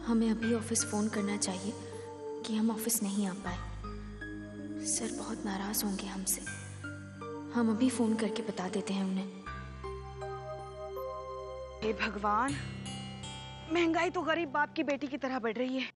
हमें अभी office phone करना चाहिए कि हम ऑफिस नहीं आ पाए। सर बहुत नाराज होंगे हमसे। हम अभी फोन करके बता देते हैं उन्हें। हे भगवान, महंगाई तो गरीब बाप की बेटी की तरह बढ़ रही है।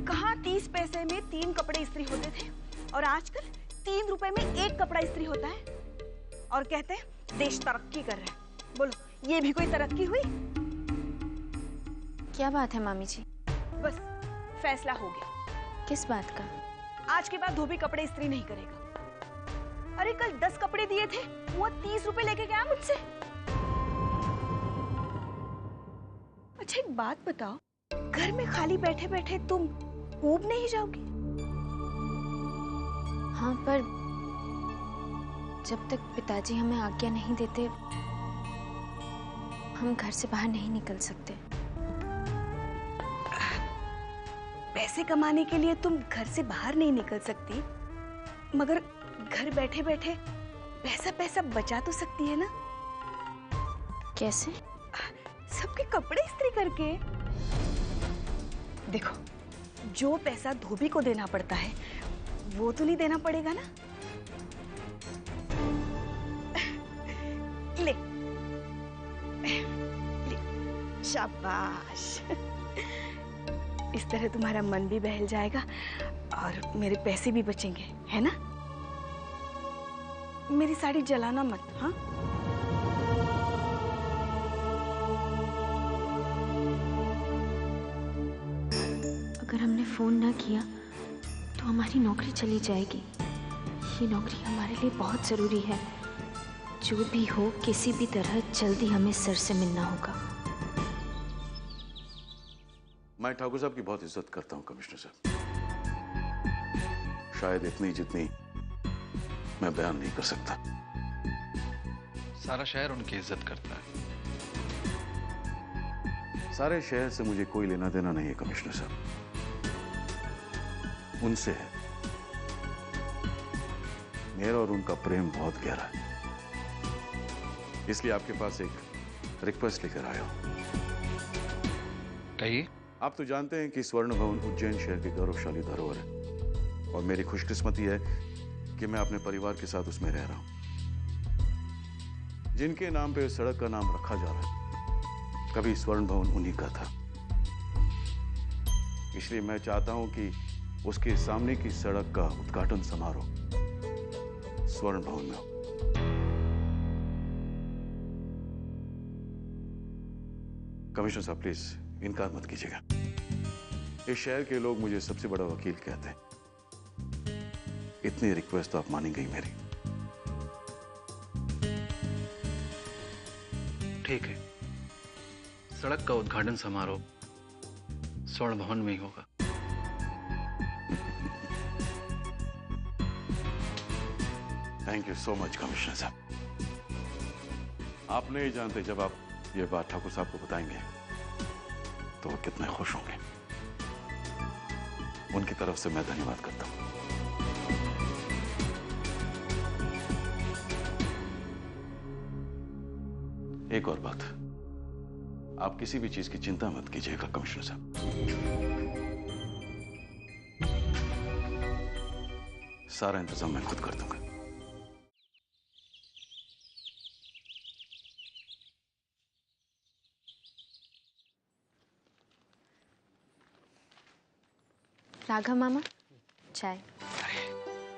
कहाँ 30 पैसे में 3 कपड़े इस्त्री होते थे और आजकल 3 रुपए में 1 कपड़ा इस्त्री होता है। और कहते हैं देश तरक्की कर रहा है। बोलो, ये भी कोई तरक्की हुई? क्या बात है मामी जी? बस फैसला हो गया। किस बात का? आज के बाद धोबी कपड़े इस्त्री नहीं करेगा। अरे कल 10 कपड़े दिए थे, वो 30 रुपए लेके गया मुझसे। अच्छा एक बात बताओ, घर में खाली बैठे बैठे तुम ऊब नहीं जाओगी? हाँ, पर जब तक पिताजी हमें आज्ञा नहीं देते हम घर से बाहर नहीं निकल सकते। पैसे कमाने के लिए तुम घर से बाहर नहीं निकल सकती, मगर घर बैठे बैठे पैसा पैसा बचा तो सकती है ना? कैसे? सबके कपड़े इस्त्री करके। देखो, जो पैसा धोबी को देना पड़ता है वो तो नहीं देना पड़ेगा ना? ले, ले, शाबाश। इस तरह तुम्हारा मन भी बहल जाएगा और मेरे पैसे भी बचेंगे, है ना? मेरी साड़ी जलाना मत, हाँ? अगर हमने फोन ना किया तो हमारी नौकरी चली जाएगी। ये नौकरी हमारे लिए बहुत जरूरी है। जो भी हो, किसी भी तरह जल्दी हमें सर से मिलना होगा। मैं ठाकुर साहब की बहुत इज्जत करता हूं कमिश्नर साहब, शायद इतनी जितनी मैं बयान नहीं कर सकता। सारा शहर उनकी इज्जत करता है। सारे शहर से मुझे कोई लेना देना नहीं है कमिश्नर साहब, उनसे है। मेरा और उनका प्रेम बहुत गहरा है, इसलिए आपके पास एक रिक्वेस्ट लेकर आया हूं। कहिए। आप तो जानते हैं कि स्वर्ण भवन उज्जैन शहर की गौरवशाली धरोहर है और मेरी खुशकिस्मती है कि मैं अपने परिवार के साथ उसमें रह रहा हूं। जिनके नाम पे सड़क का नाम रखा जा रहा है, कभी स्वर्ण भवन उन्हीं का था। इसलिए मैं चाहता हूं कि उसके सामने की सड़क का उद्घाटन समारोह स्वर्ण भवन में हो। कमिश्नर साहब प्लीज इनकार मत कीजिएगा। इस शहर के लोग मुझे सबसे बड़ा वकील कहते हैं। इतनी रिक्वेस्ट तो आप मानेंगे ही मेरी। ठीक है, सड़क का उद्घाटन समारोह स्वर्ण भवन में ही होगा। Thank you so much commissioner साहब। आप नहीं जानते, जब आप ये बात ठाकुर साहब को बताएंगे तो वो कितने खुश होंगे। उनकी तरफ से मैं धन्यवाद करता हूं। एक और बात, आप किसी भी चीज की चिंता मत कीजिएगा कमिश्नर साहब। सारा इंतजाम मैं खुद कर दूंगा। राघव मामा, चाय।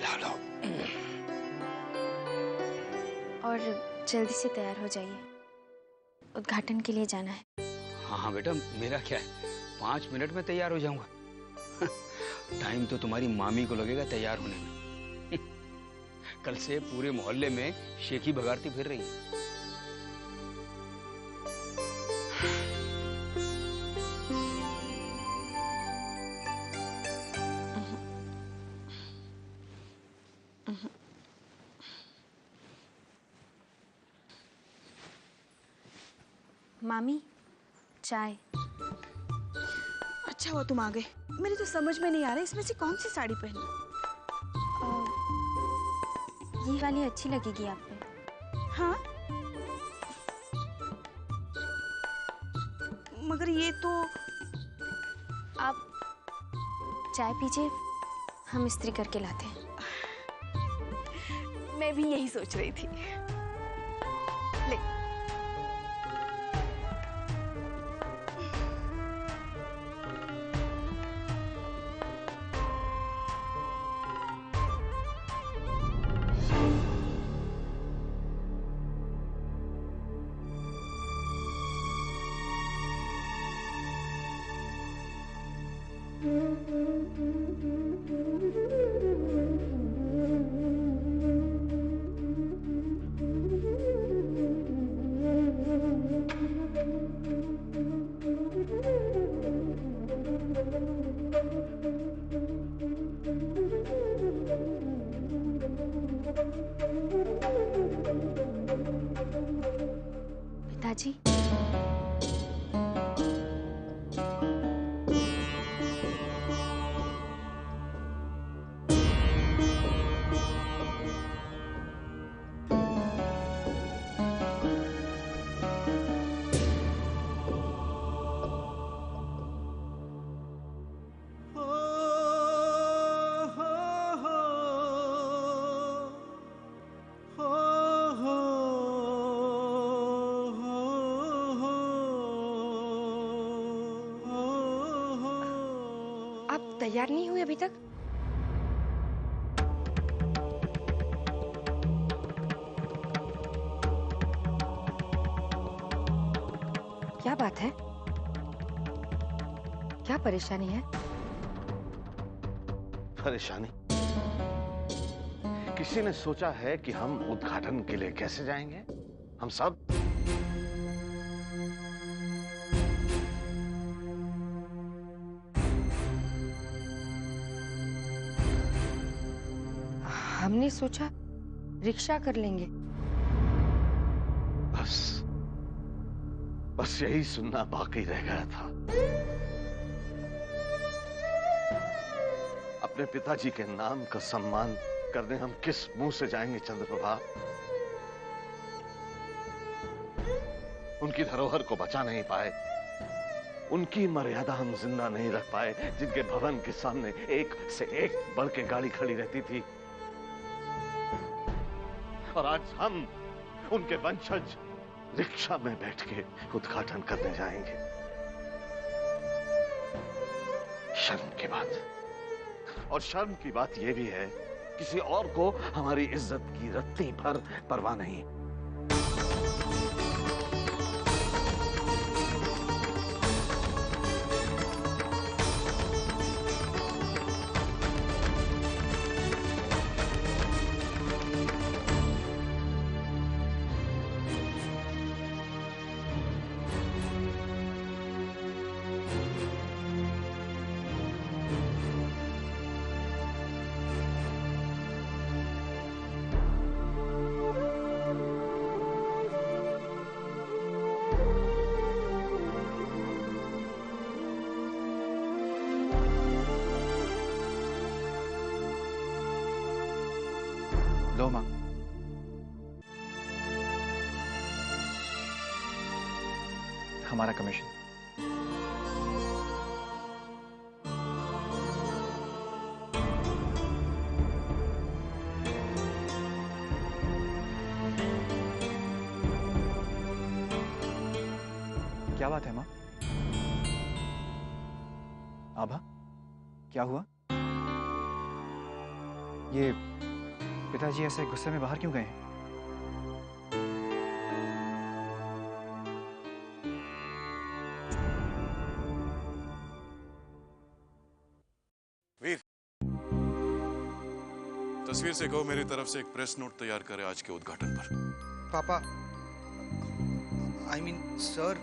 ला लो। और जल्दी से तैयार हो जाइए, उद्घाटन के लिए जाना है। हाँ हाँ बेटा, मेरा क्या है, 5 मिनट में तैयार हो जाऊंगा। टाइम तो तुम्हारी मामी को लगेगा तैयार होने में। कल से पूरे मोहल्ले में शेखी भगारती फिर रही है। मामी, चाय। अच्छा हुआ तुम आ गए। मेरी तो समझ में नहीं आ रहा इसमें से कौन सी साड़ी पहनूं। ये वाली अच्छी लगेगी आप पे। हाँ, मगर ये तो आप चाय पीजिए, हम इस्त्री करके लाते हैं। मैं भी यही सोच रही थी। ले। पिताजी, आप तैयार नहीं हुए अभी तक? क्या बात है? क्या परेशानी है? परेशानी? किसी ने सोचा है कि हम उद्घाटन के लिए कैसे जाएंगे? हम सब? हमने सोचा रिक्शा कर लेंगे। बस यही सुनना बाकी रह गया था। अपने पिताजी के नाम का सम्मान करने हम किस मुंह से जाएंगे चंद्रप्रभा? उनकी धरोहर को बचा नहीं पाए, उनकी मर्यादा हम जिंदा नहीं रख पाए, जिनके भवन के सामने एक से एक बढ़ के गाड़ी खड़ी रहती थी। और आज हम उनके वंशज रिक्शा में बैठ के उद्घाटन करने जाएंगे। शर्म की बात। और शर्म की बात यह भी है, किसी और को हमारी इज्जत की रत्ती भर परवाह नहीं। लो माँ। हमारा कमीशन। क्या बात है माँ? आभा, क्या हुआ? ये पिताजी ऐसे गुस्से में बाहर क्यों गए हैं? वीर, तस्वीर से कहो मेरी तरफ से एक प्रेस नोट तैयार करे आज के उद्घाटन पर। पापा, I mean, सर,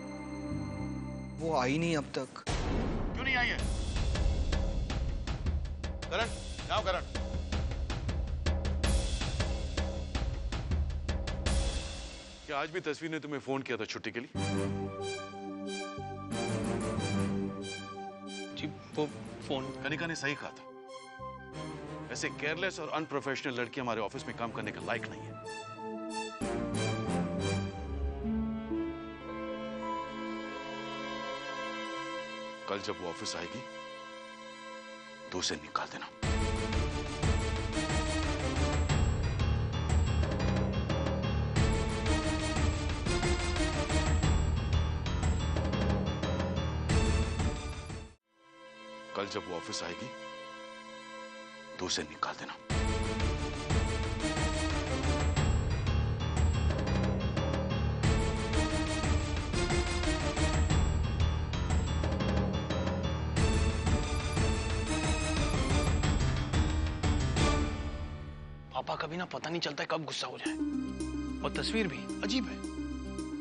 वो आई नहीं अब तक। क्यों नहीं आई है? करण, जाओ करण। क्या आज भी तस्वीर ने तुम्हें फोन किया था छुट्टी के लिए? जी, वो फोन। कनिका ने सही कहा था। ऐसे केयरलेस और अनप्रोफेशनल लड़की हमारे ऑफिस में काम करने के लायक नहीं है। कल जब वो ऑफिस आएगी तो उसे निकाल देना। कल जब वो ऑफिस आएगी तो उसे निकाल देना। पापा कभी ना पता नहीं चलता है कब गुस्सा हो जाए। और तस्वीर भी अजीब है,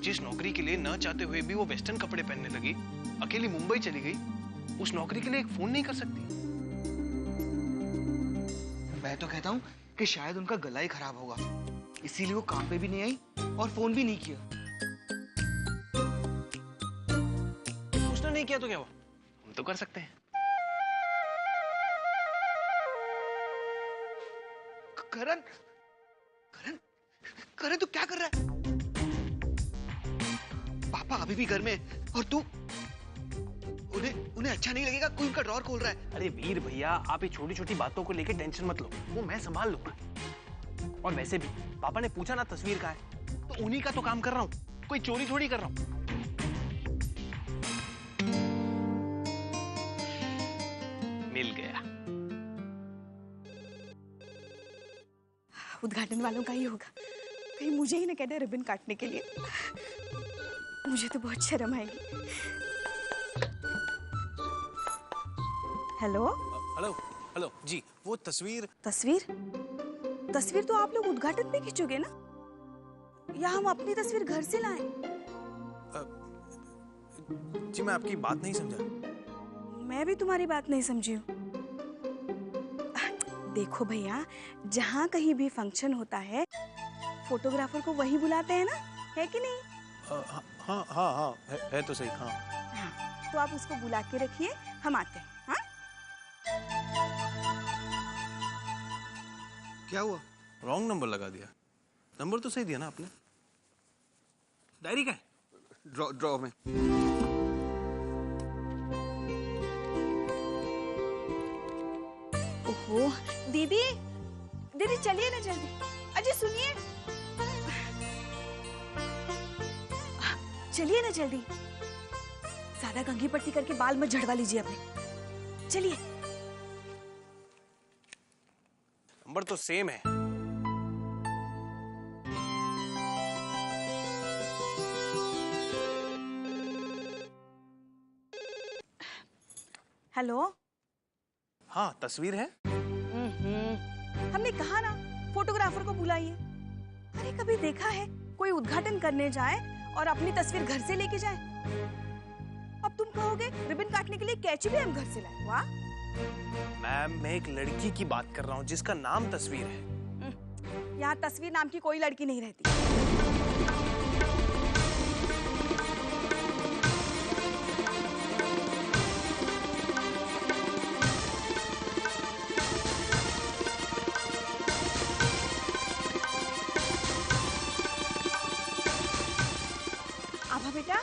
जिस नौकरी के लिए न चाहते हुए भी वो वेस्टर्न कपड़े पहनने लगी, अकेली मुंबई चली गई, उस नौकरी के लिए एक फोन नहीं कर सकती। मैं तो कहता हूँ कि शायद उनका गला ही खराब होगा, इसीलिए वो काम पे भी नहीं आई और फोन भी नहीं किया। उसने नहीं किया तो क्या हुआ, हम तो कर सकते हैं। करण, करण, करण तू क्या कर रहा है? पापा अभी भी घर में और तू उन्हें अच्छा नहीं लगेगा, कोई उनका ड्रॉर खोल रहा है। अरे वीर भैया, आप ये छोटी छोटी बातों को लेकर टेंशन मत लो, वो मैं संभाल लूंगा। और वैसे भी पापा ने पूछा ना तस्वीर का है, तो उन्हीं का तो काम कर रहा हूँ, कोई चोरी थोड़ी कर रहा हूँ। मिल गया। उद्घाटन वालों का ही होगा, कहीं मुझे ही ना कहते रिबन काटने के लिए। मुझे तो बहुत शर्म आएगी। हेलो हेलो हेलो जी, वो तस्वीर तस्वीर तो आप लोग उद्घाटन पे खींचोगे ना, या हम अपनी तस्वीर घर से लाएं? जी मैं आपकी बात नहीं समझा। मैं भी तुम्हारी बात नहीं समझी हूँ। देखो भैया, जहाँ कहीं भी फंक्शन होता है फोटोग्राफर को वही बुलाते हैं ना, है कि नहीं? हाँ हाँ हाँ, है तो सही। हाँ हाँ, तो आप उसको बुला के रखिए, हम आते हैं। हाँ? क्या हुआ? रॉन्ग नंबर लगा दिया। नंबर तो सही दिया ना आपने। डायरी का है? ड्रॉ में। ओहो, दीदी चलिए ना जल्दी। अजय सुनिए, चलिए ना जल्दी। ज्यादा कंघी पट्टी करके बाल मत झड़वा लीजिए अपने, चलिए। नंबर तो सेम है। हेलो, हाँ तस्वीर है। हमने कहा ना फोटोग्राफर को बुलाइए। अरे कभी देखा है कोई उद्घाटन करने जाए और अपनी तस्वीर घर से लेके जाए? अब तुम कहोगे रिबन काटने के लिए कैंची भी हम घर से लाए। वाह मैम, मैं एक लड़की की बात कर रहा हूँ जिसका नाम तस्वीर है। यहाँ तस्वीर नाम की कोई लड़की नहीं रहती। आभा बेटा,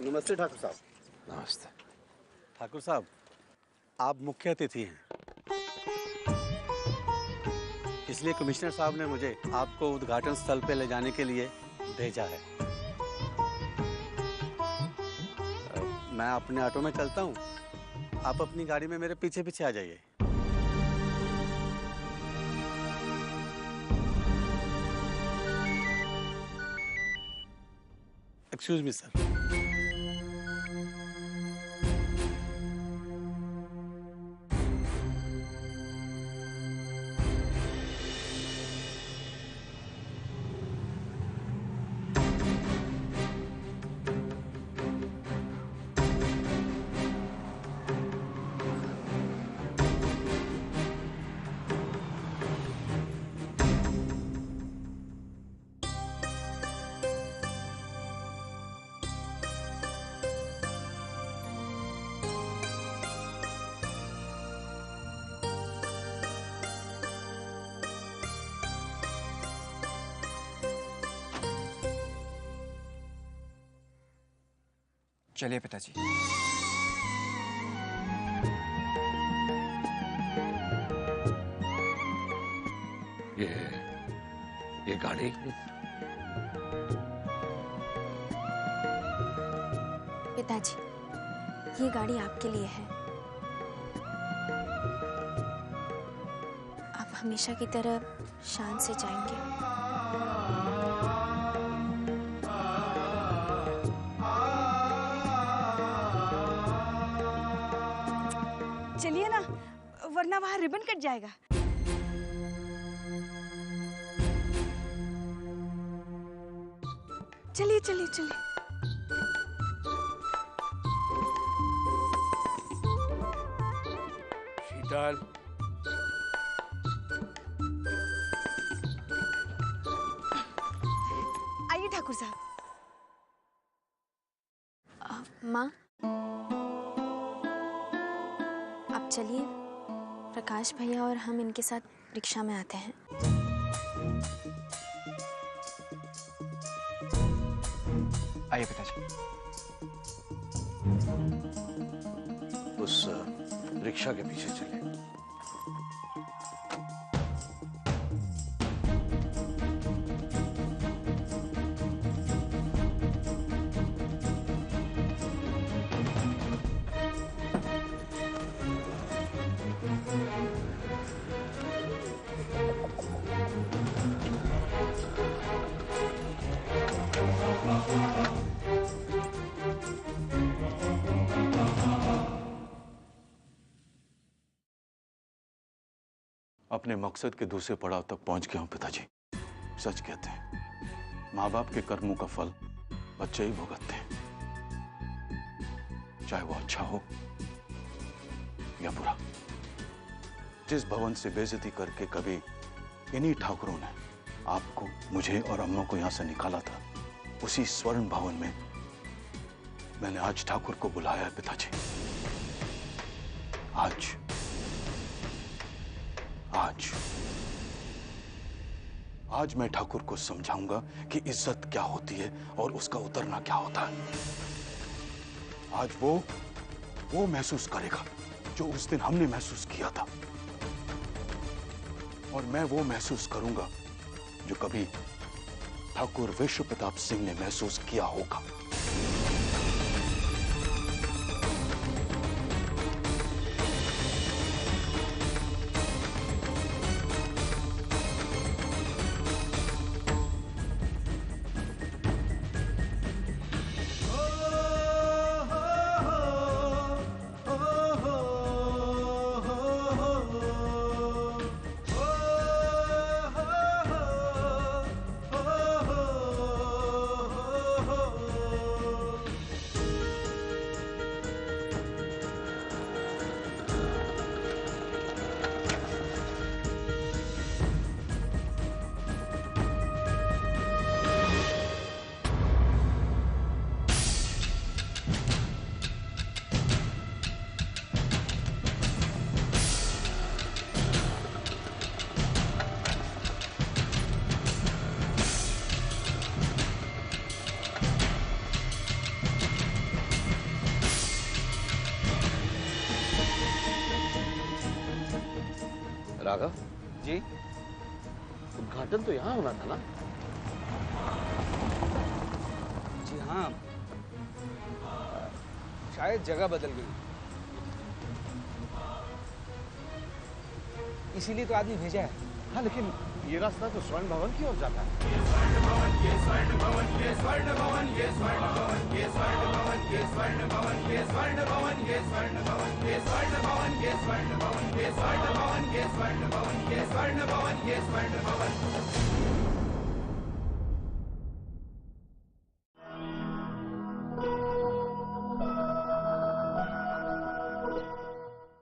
नमस्ते ठाकुर साहब। नमस्ते। ठाकुर साहब, आप मुख्य अतिथि हैं, इसलिए कमिश्नर साहब ने मुझे आपको उद्घाटन स्थल पे ले जाने के लिए भेजा है। मैं अपने ऑटो में चलता हूँ, आप अपनी गाड़ी में मेरे पीछे पीछे आ जाइए। Excuse me sir. चलिए पिताजी। ये गाड़ी पिताजी, ये गाड़ी आपके लिए है। आप हमेशा की तरह शान से जाएंगे। चलिए ना, वरना वहां रिबन कट जाएगा। चलिए चलिए चलिए। शीतल, आइए ठाकुर साहब। माँ, आप चलिए, प्रकाश भैया और हम इनके साथ रिक्शा में आते हैं। आइए पिताजी। उस रिक्शा के पीछे चले। अपने मकसद के दूसरे पड़ाव तक पहुंच गया हूं पिताजी। सच कहते हैं, माँ बाप के कर्मों का फल बच्चे ही भुगतते हैं, चाहे वो अच्छा हो या बुरा। जिस भवन से बेइज्जती करके कभी इन्हीं ठाकुरों ने आपको, मुझे और अम्मा को यहां से निकाला था, उसी स्वर्ण भवन में मैंने आज ठाकुर को बुलाया है पिताजी। आज मैं ठाकुर को समझाऊंगा कि इज्जत क्या होती है और उसका उतरना क्या होता है। आज वो महसूस करेगा जो उस दिन हमने महसूस किया था, और मैं वो महसूस करूंगा जो कभी ठाकुर विश्व प्रताप सिंह ने महसूस किया होगा। राघव जी, उद्घाटन तो यहाँ होना था ना? जी हाँ, शायद जगह बदल गई, इसीलिए तो आदमी भेजा है। हाँ, लेकिन ये रास्ता तो स्वर्ण भवन की ओर जाता है। स्वर्ण भवन